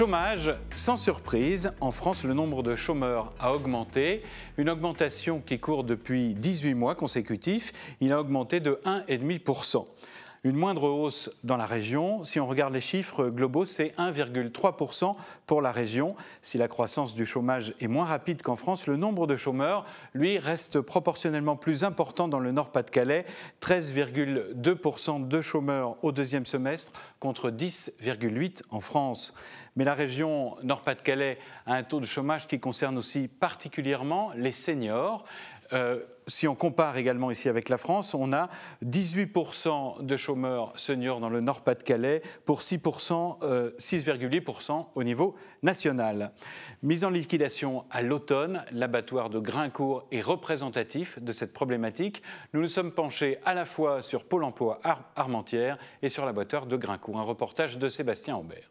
Chômage, sans surprise, en France, le nombre de chômeurs a augmenté. Une augmentation qui court depuis 18 mois consécutifs. Il a augmenté de 1,5%. Une moindre hausse dans la région. Si on regarde les chiffres globaux, c'est 1,3% pour la région. Si la croissance du chômage est moins rapide qu'en France, le nombre de chômeurs, lui, reste proportionnellement plus important dans le Nord-Pas-de-Calais. 13,2% de chômeurs au deuxième semestre contre 10,8% en France. Mais la région Nord-Pas-de-Calais a un taux de chômage qui concerne aussi particulièrement les seniors. Si on compare également ici avec la France, on a 18% de chômeurs seniors dans le Nord-Pas-de-Calais pour 6,8% au niveau national. Mise en liquidation à l'automne, l'abattoir de Graincourt est représentatif de cette problématique. Nous nous sommes penchés à la fois sur Pôle emploi Armentières et sur l'abattoir de Graincourt. Un reportage de Sébastien Aubert.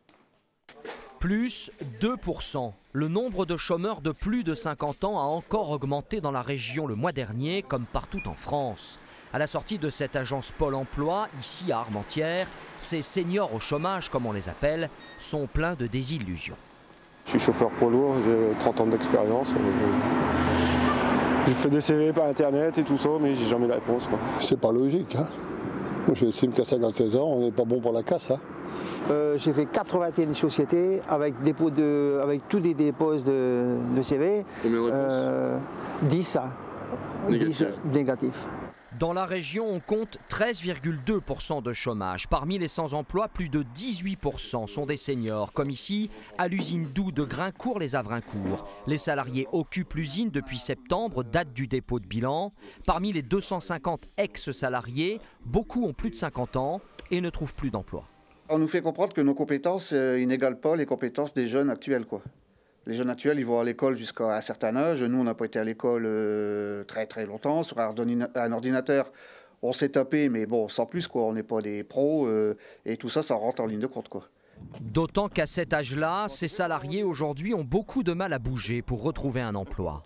Plus 2%. Le nombre de chômeurs de plus de 50 ans a encore augmenté dans la région le mois dernier, comme partout en France. À la sortie de cette agence Pôle emploi, ici à Armentières, ces seniors au chômage, comme on les appelle, sont pleins de désillusions. Je suis chauffeur poids lourd, j'ai 30 ans d'expérience. J'ai fait des CV par internet et tout ça, mais j'ai jamais la réponse. C'est pas logique. Hein. J'estime qu'à 56 ans, on n'est pas bon pour la casse. Hein. J'ai fait 81 sociétés avec tous des dépôts de CV. Combien de réponses 10 négatifs. Dans la région, on compte 13,2% de chômage. Parmi les sans-emploi, plus de 18% sont des seniors, comme ici à l'usine Doux de Graincourt-les-Avrincourt. Les salariés occupent l'usine depuis septembre, date du dépôt de bilan. Parmi les 250 ex-salariés, beaucoup ont plus de 50 ans et ne trouvent plus d'emploi. On nous fait comprendre que nos compétences n'égalent pas les compétences des jeunes actuels, quoi. Les jeunes actuels, ils vont à l'école jusqu'à un certain âge. Nous, on n'a pas été à l'école très très longtemps. Sur un ordinateur, on s'est tapé, mais bon, sans plus, quoi. On n'est pas des pros et tout ça, ça rentre en ligne de compte, quoi. D'autant qu'à cet âge-là, ces salariés aujourd'hui ont beaucoup de mal à bouger pour retrouver un emploi.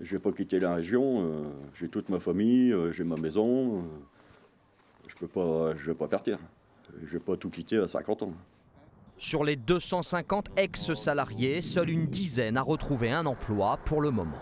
Je ne vais pas quitter la région. J'ai toute ma famille, j'ai ma maison. Je vais pas partir. Je ne vais pas tout quitter à 50 ans. Sur les 250 ex-salariés, seule une dizaine a retrouvé un emploi pour le moment.